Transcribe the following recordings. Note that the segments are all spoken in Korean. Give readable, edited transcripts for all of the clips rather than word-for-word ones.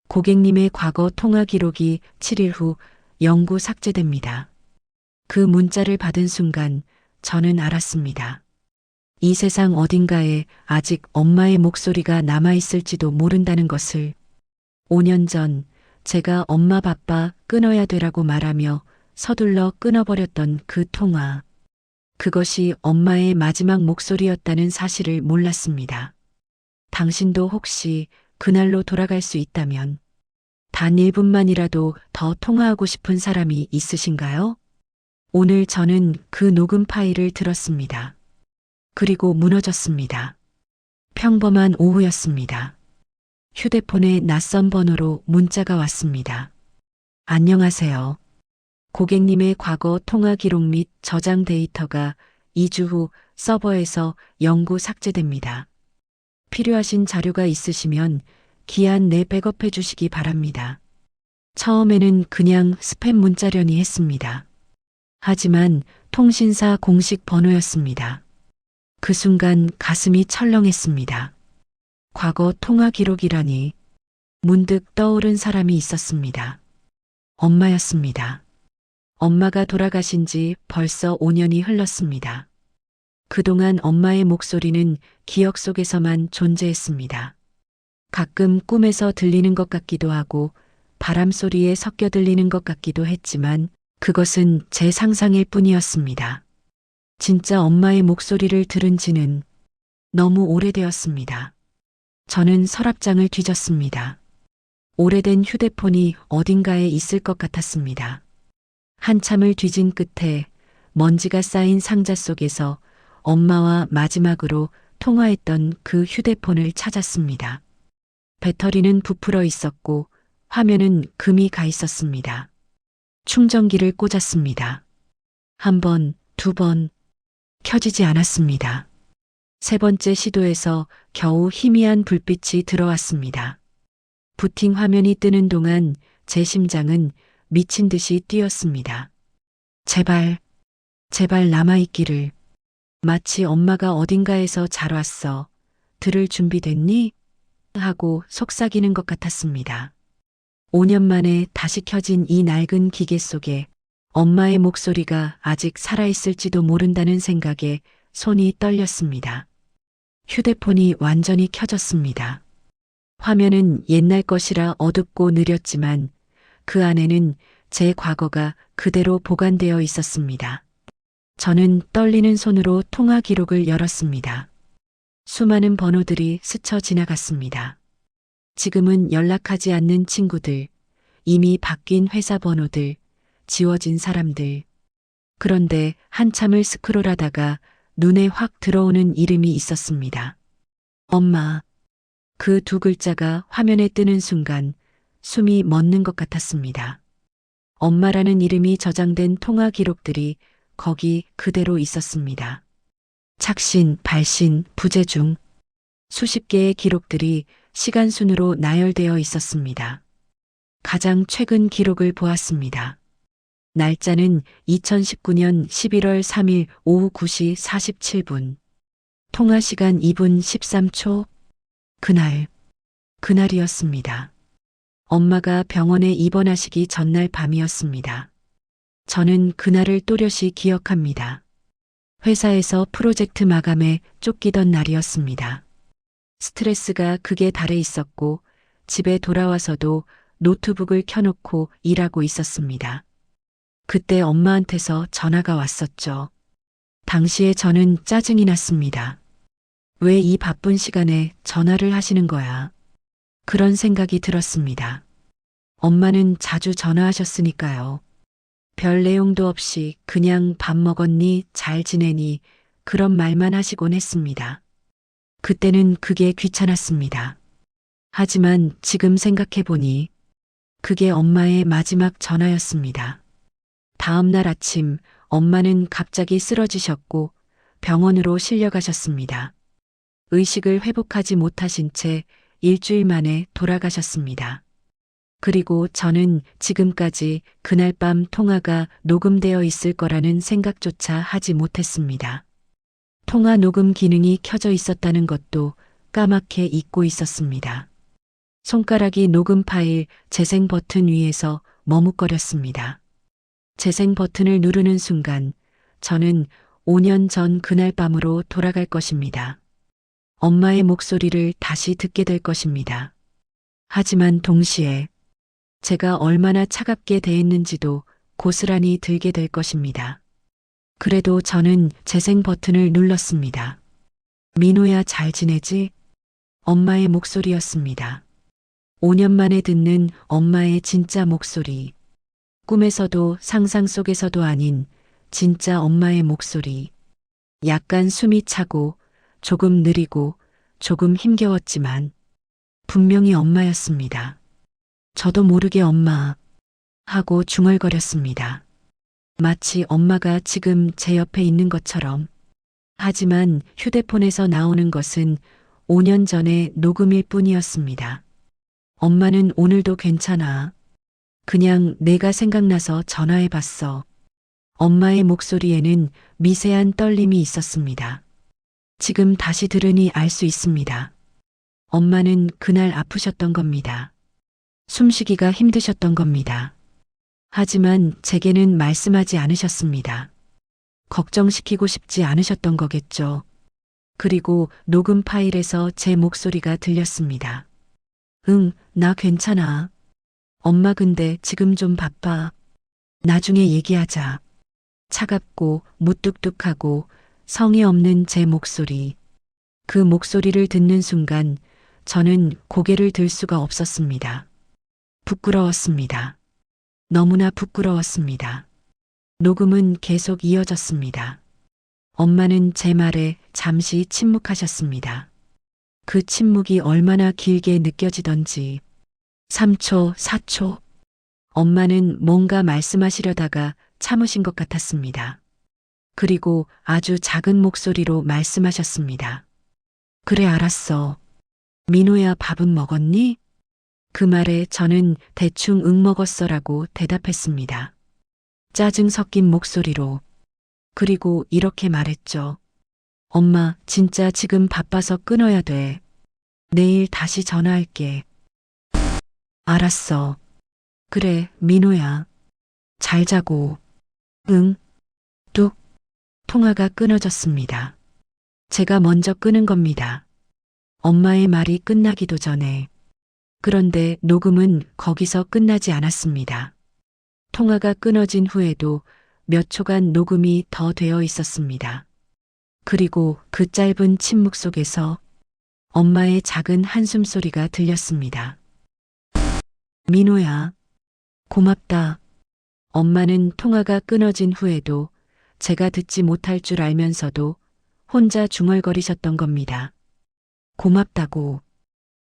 고객님의 과거 통화 기록이 7일 후 영구 삭제됩니다. 그 문자를 받은 순간 저는 알았습니다. 이 세상 어딘가에 아직 엄마의 목소리가 남아있을지도 모른다는 것을. 5년 전 제가 엄마 바빠 끊어야 되라고 말하며 서둘러 끊어버렸던 그 통화. 그것이 엄마의 마지막 목소리였다는 사실을 몰랐습니다. 당신도 혹시 그날로 돌아갈 수 있다면 단 1분만이라도 더 통화하고 싶은 사람이 있으신가요? 오늘 저는 그 녹음 파일을 들었습니다. 그리고 무너졌습니다. 평범한 오후였습니다. 휴대폰에 낯선 번호로 문자가 왔습니다. 안녕하세요. 고객님의 과거 통화 기록 및 저장 데이터가 2주 후 서버에서 영구 삭제됩니다. 필요하신 자료가 있으시면 기한 내 백업해 주시기 바랍니다. 처음에는 그냥 스팸 문자려니 했습니다. 하지만 통신사 공식 번호였습니다. 그 순간 가슴이 철렁했습니다. 과거 통화 기록이라니. 문득 떠오른 사람이 있었습니다. 엄마였습니다. 엄마가 돌아가신 지 벌써 5년이 흘렀습니다. 그동안 엄마의 목소리는 기억 속에서만 존재했습니다. 가끔 꿈에서 들리는 것 같기도 하고 바람 소리에 섞여 들리는 것 같기도 했지만 그것은 제 상상일 뿐이었습니다. 진짜 엄마의 목소리를 들은 지는 너무 오래되었습니다. 저는 서랍장을 뒤졌습니다. 오래된 휴대폰이 어딘가에 있을 것 같았습니다. 한참을 뒤진 끝에 먼지가 쌓인 상자 속에서 엄마와 마지막으로 통화했던 그 휴대폰을 찾았습니다. 배터리는 부풀어 있었고 화면은 금이 가 있었습니다. 충전기를 꽂았습니다. 한 번, 두 번, 켜지지 않았습니다. 세 번째 시도에서 겨우 희미한 불빛이 들어왔습니다. 부팅 화면이 뜨는 동안 제 심장은 미친 듯이 뛰었습니다. 제발, 제발 남아있기를. 마치 엄마가 어딘가에서 잘 왔어. 들을 준비됐니? 하고 속삭이는 것 같았습니다. 5년 만에 다시 켜진 이 낡은 기계 속에 엄마의 목소리가 아직 살아있을지도 모른다는 생각에 손이 떨렸습니다. 휴대폰이 완전히 켜졌습니다. 화면은 옛날 것이라 어둡고 느렸지만 그 안에는 제 과거가 그대로 보관되어 있었습니다. 저는 떨리는 손으로 통화 기록을 열었습니다. 수많은 번호들이 스쳐 지나갔습니다. 지금은 연락하지 않는 친구들, 이미 바뀐 회사 번호들, 지워진 사람들. 그런데 한참을 스크롤하다가 눈에 확 들어오는 이름이 있었습니다. 엄마. 그 두 글자가 화면에 뜨는 순간 숨이 멎는 것 같았습니다. 엄마라는 이름이 저장된 통화 기록들이 거기 그대로 있었습니다. 착신, 발신, 부재중. 수십 개의 기록들이 시간순으로 나열되어 있었습니다. 가장 최근 기록을 보았습니다. 날짜는 2019년 11월 3일 오후 9시 47분. 통화 시간 2분 13초. 그날이었습니다. 엄마가 병원에 입원하시기 전날 밤이었습니다. 저는 그날을 또렷이 기억합니다. 회사에서 프로젝트 마감에 쫓기던 날이었습니다. 스트레스가 극에 달해 있었고 집에 돌아와서도 노트북을 켜놓고 일하고 있었습니다. 그때 엄마한테서 전화가 왔었죠. 당시에 저는 짜증이 났습니다. 왜 이 바쁜 시간에 전화를 하시는 거야? 그런 생각이 들었습니다. 엄마는 자주 전화하셨으니까요. 별 내용도 없이 그냥 밥 먹었니, 잘 지내니 그런 말만 하시곤 했습니다. 그때는 그게 귀찮았습니다. 하지만 지금 생각해보니 그게 엄마의 마지막 전화였습니다. 다음 날 아침 엄마는 갑자기 쓰러지셨고 병원으로 실려가셨습니다. 의식을 회복하지 못하신 채 일주일 만에 돌아가셨습니다. 그리고 저는 지금까지 그날 밤 통화가 녹음되어 있을 거라는 생각조차 하지 못했습니다. 통화 녹음 기능이 켜져 있었다는 것도 까맣게 잊고 있었습니다. 손가락이 녹음 파일 재생 버튼 위에서 머뭇거렸습니다. 재생 버튼을 누르는 순간 저는 5년 전 그날 밤으로 돌아갈 것입니다. 엄마의 목소리를 다시 듣게 될 것입니다. 하지만 동시에 제가 얼마나 차갑게 대했는지도 고스란히 들게 될 것입니다. 그래도 저는 재생 버튼을 눌렀습니다. 민호야, 잘 지내지? 엄마의 목소리였습니다. 5년 만에 듣는 엄마의 진짜 목소리. 꿈에서도 상상 속에서도 아닌 진짜 엄마의 목소리. 약간 숨이 차고 조금 느리고 조금 힘겨웠지만 분명히 엄마였습니다. 저도 모르게 엄마 하고 중얼거렸습니다. 마치 엄마가 지금 제 옆에 있는 것처럼. 하지만 휴대폰에서 나오는 것은 5년 전의 녹음일 뿐이었습니다. 엄마는 오늘도 괜찮아. 그냥 내가 생각나서 전화해봤어. 엄마의 목소리에는 미세한 떨림이 있었습니다. 지금 다시 들으니 알 수 있습니다. 엄마는 그날 아프셨던 겁니다. 숨쉬기가 힘드셨던 겁니다. 하지만 제게는 말씀하지 않으셨습니다. 걱정시키고 싶지 않으셨던 거겠죠. 그리고 녹음 파일에서 제 목소리가 들렸습니다. 응, 나 괜찮아. 엄마 근데 지금 좀 바빠. 나중에 얘기하자. 차갑고 무뚝뚝하고 성의 없는 제 목소리. 그 목소리를 듣는 순간 저는 고개를 들 수가 없었습니다. 부끄러웠습니다. 너무나 부끄러웠습니다. 녹음은 계속 이어졌습니다. 엄마는 제 말에 잠시 침묵하셨습니다. 그 침묵이 얼마나 길게 느껴지던지. 3초, 4초. 엄마는 뭔가 말씀하시려다가 참으신 것 같았습니다. 그리고 아주 작은 목소리로 말씀하셨습니다. 그래, 알았어. 민호야, 밥은 먹었니? 그 말에 저는 대충 응 먹었어라고 대답했습니다. 짜증 섞인 목소리로. 그리고 이렇게 말했죠. 엄마, 진짜 지금 바빠서 끊어야 돼. 내일 다시 전화할게. 알았어. 그래, 민호야. 잘 자고. 응. 뚝. 통화가 끊어졌습니다. 제가 먼저 끊은 겁니다. 엄마의 말이 끝나기도 전에. 그런데 녹음은 거기서 끝나지 않았습니다. 통화가 끊어진 후에도 몇 초간 녹음이 더 되어 있었습니다. 그리고 그 짧은 침묵 속에서 엄마의 작은 한숨 소리가 들렸습니다. 민호야, 고맙다. 엄마는 통화가 끊어진 후에도 제가 듣지 못할 줄 알면서도 혼자 중얼거리셨던 겁니다. 고맙다고.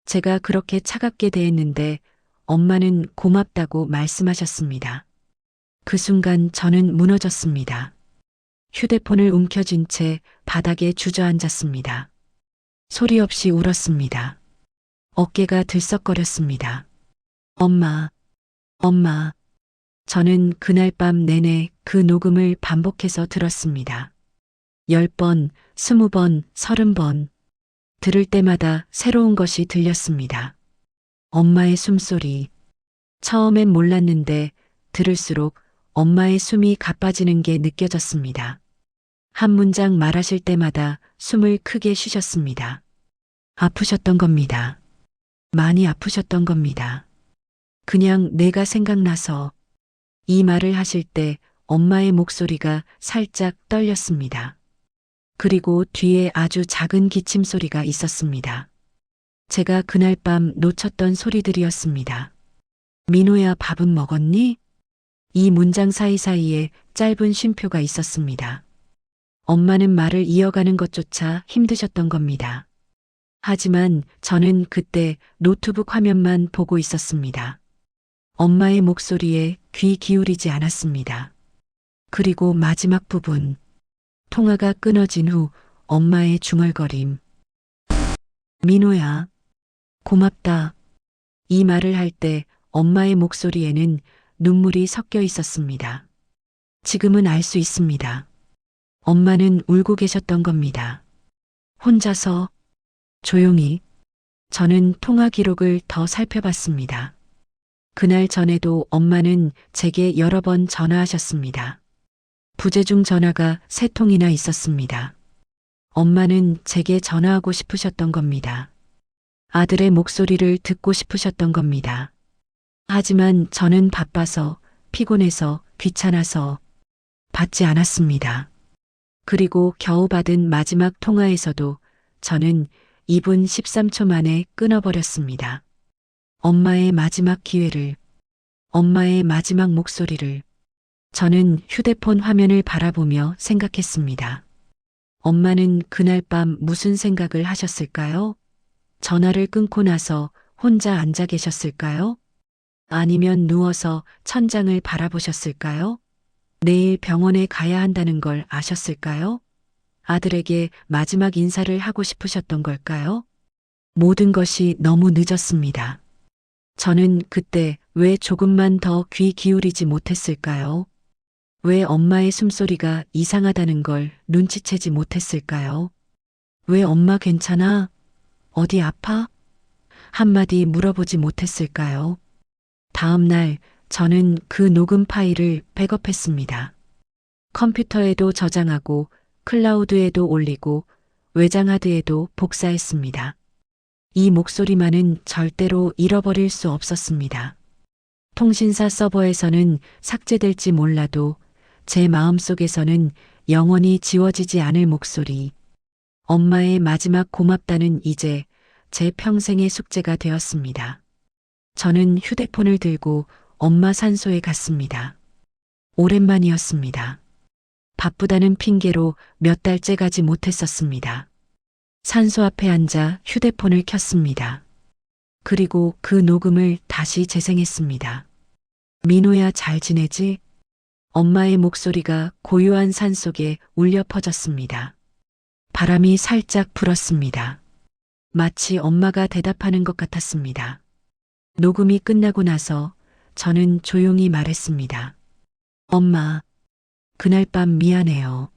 제가 그렇게 차갑게 대했는데 엄마는 고맙다고 말씀하셨습니다. 그 순간 저는 무너졌습니다. 휴대폰을 움켜쥔 채 바닥에 주저앉았습니다. 소리 없이 울었습니다. 어깨가 들썩거렸습니다. 엄마, 엄마. 저는 그날 밤 내내 그 녹음을 반복해서 들었습니다. 10번, 20번, 30번. 들을 때마다 새로운 것이 들렸습니다. 엄마의 숨소리. 처음엔 몰랐는데 들을수록 엄마의 숨이 가빠지는 게 느껴졌습니다. 한 문장 말하실 때마다 숨을 크게 쉬셨습니다. 아프셨던 겁니다. 많이 아프셨던 겁니다. 그냥 내가 생각나서. 이 말을 하실 때 엄마의 목소리가 살짝 떨렸습니다. 그리고 뒤에 아주 작은 기침 소리가 있었습니다. 제가 그날 밤 놓쳤던 소리들이었습니다. 민호야, 밥은 먹었니? 이 문장 사이사이에 짧은 쉼표가 있었습니다. 엄마는 말을 이어가는 것조차 힘드셨던 겁니다. 하지만 저는 그때 노트북 화면만 보고 있었습니다. 엄마의 목소리에 귀 기울이지 않았습니다. 그리고 마지막 부분. 통화가 끊어진 후 엄마의 중얼거림. 민호야, 고맙다. 이 말을 할 때 엄마의 목소리에는 눈물이 섞여 있었습니다. 지금은 알 수 있습니다. 엄마는 울고 계셨던 겁니다. 혼자서, 조용히, 저는 통화 기록을 더 살펴봤습니다. 그날 전에도 엄마는 제게 여러 번 전화하셨습니다. 부재중 전화가 3통이나 있었습니다. 엄마는 제게 전화하고 싶으셨던 겁니다. 아들의 목소리를 듣고 싶으셨던 겁니다. 하지만 저는 바빠서, 피곤해서, 귀찮아서 받지 않았습니다. 그리고 겨우 받은 마지막 통화에서도 저는 2분 13초 만에 끊어버렸습니다. 엄마의 마지막 기회를, 엄마의 마지막 목소리를. 저는 휴대폰 화면을 바라보며 생각했습니다. 엄마는 그날 밤 무슨 생각을 하셨을까요? 전화를 끊고 나서 혼자 앉아 계셨을까요? 아니면 누워서 천장을 바라보셨을까요? 내일 병원에 가야 한다는 걸 아셨을까요? 아들에게 마지막 인사를 하고 싶으셨던 걸까요? 모든 것이 너무 늦었습니다. 저는 그때 왜 조금만 더 귀 기울이지 못했을까요? 왜 엄마의 숨소리가 이상하다는 걸 눈치채지 못했을까요? 왜 엄마 괜찮아? 어디 아파? 한마디 물어보지 못했을까요? 다음 날 저는 그 녹음 파일을 백업했습니다. 컴퓨터에도 저장하고 클라우드에도 올리고 외장하드에도 복사했습니다. 이 목소리만은 절대로 잃어버릴 수 없었습니다. 통신사 서버에서는 삭제될지 몰라도 제 마음속에서는 영원히 지워지지 않을 목소리. 엄마의 마지막 고맙다는 이제 제 평생의 숙제가 되었습니다. 저는 휴대폰을 들고 엄마 산소에 갔습니다. 오랜만이었습니다. 바쁘다는 핑계로 몇 달째 가지 못했었습니다. 산소 앞에 앉아 휴대폰을 켰습니다. 그리고 그 녹음을 다시 재생했습니다. 민호야 잘 지내지? 엄마의 목소리가 고요한 산 속에 울려 퍼졌습니다. 바람이 살짝 불었습니다. 마치 엄마가 대답하는 것 같았습니다. 녹음이 끝나고 나서 저는 조용히 말했습니다. 엄마, 그날 밤 미안해요.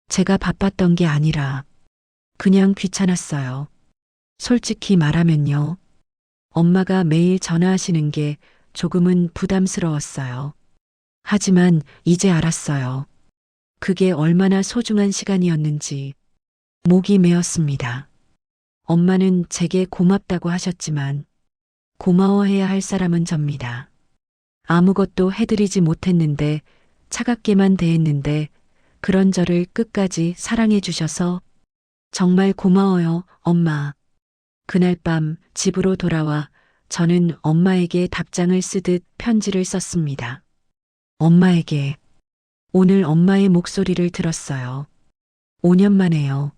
제가 바빴던 게 아니라 그냥 귀찮았어요. 솔직히 말하면요. 엄마가 매일 전화하시는 게 조금은 부담스러웠어요. 하지만 이제 알았어요. 그게 얼마나 소중한 시간이었는지. 목이 메었습니다. 엄마는 제게 고맙다고 하셨지만 고마워해야 할 사람은 접니다. 아무것도 해드리지 못했는데 차갑게만 대했는데 그런 저를 끝까지 사랑해 주셔서 정말 고마워요, 엄마. 그날 밤 집으로 돌아와 저는 엄마에게 답장을 쓰듯 편지를 썼습니다. 엄마에게. 오늘 엄마의 목소리를 들었어요. 5년 만에요.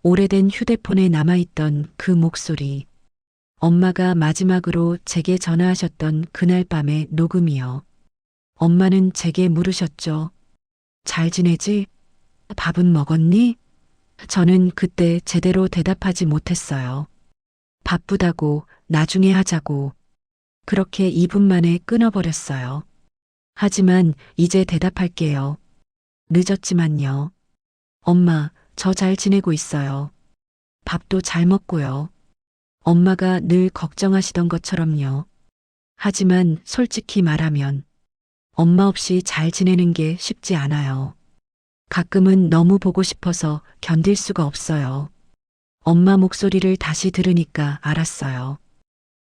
오래된 휴대폰에 남아있던 그 목소리. 엄마가 마지막으로 제게 전화하셨던 그날 밤의 녹음이요. 엄마는 제게 물으셨죠. 잘 지내지? 밥은 먹었니? 저는 그때 제대로 대답하지 못했어요. 바쁘다고, 나중에 하자고. 그렇게 2분 만에 끊어버렸어요. 하지만 이제 대답할게요. 늦었지만요. 엄마, 저 잘 지내고 있어요. 밥도 잘 먹고요. 엄마가 늘 걱정하시던 것처럼요. 하지만 솔직히 말하면 엄마 없이 잘 지내는 게 쉽지 않아요. 가끔은 너무 보고 싶어서 견딜 수가 없어요. 엄마 목소리를 다시 들으니까 알았어요.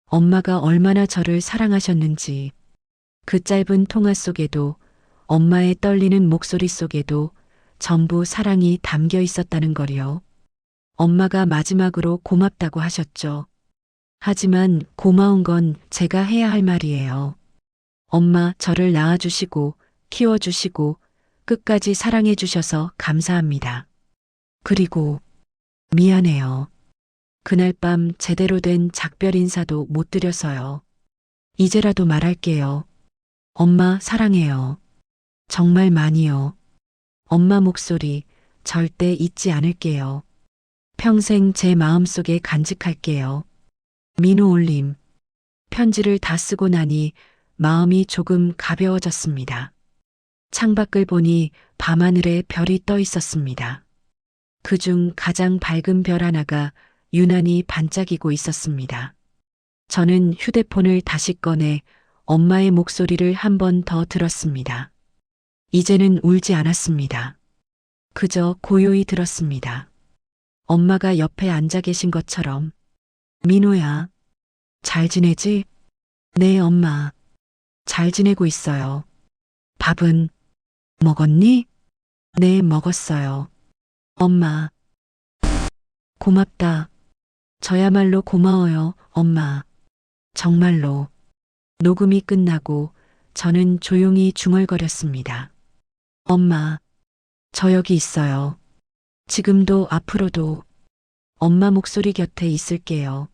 엄마가 얼마나 저를 사랑하셨는지. 그 짧은 통화 속에도 엄마의 떨리는 목소리 속에도 전부 사랑이 담겨 있었다는 거요. 엄마가 마지막으로 고맙다고 하셨죠. 하지만 고마운 건 제가 해야 할 말이에요. 엄마 저를 낳아주시고 키워주시고 끝까지 사랑해 주셔서 감사합니다. 그리고 미안해요. 그날 밤 제대로 된 작별 인사도 못 드려서요. 이제라도 말할게요. 엄마 사랑해요. 정말 많이요. 엄마 목소리 절대 잊지 않을게요. 평생 제 마음속에 간직할게요. 민호 올림. 편지를 다 쓰고 나니 마음이 조금 가벼워졌습니다. 창밖을 보니 밤하늘에 별이 떠 있었습니다. 그중 가장 밝은 별 하나가 유난히 반짝이고 있었습니다. 저는 휴대폰을 다시 꺼내 엄마의 목소리를 한 번 더 들었습니다. 이제는 울지 않았습니다. 그저 고요히 들었습니다. 엄마가 옆에 앉아 계신 것처럼. 민호야, 잘 지내지? 네, 엄마. 잘 지내고 있어요. 밥은 먹었니? 네, 먹었어요. 엄마, 고맙다. 저야말로 고마워요, 엄마. 정말로. 녹음이 끝나고 저는 조용히 중얼거렸습니다. 엄마, 저 여기 있어요. 지금도 앞으로도 엄마 목소리 곁에 있을게요.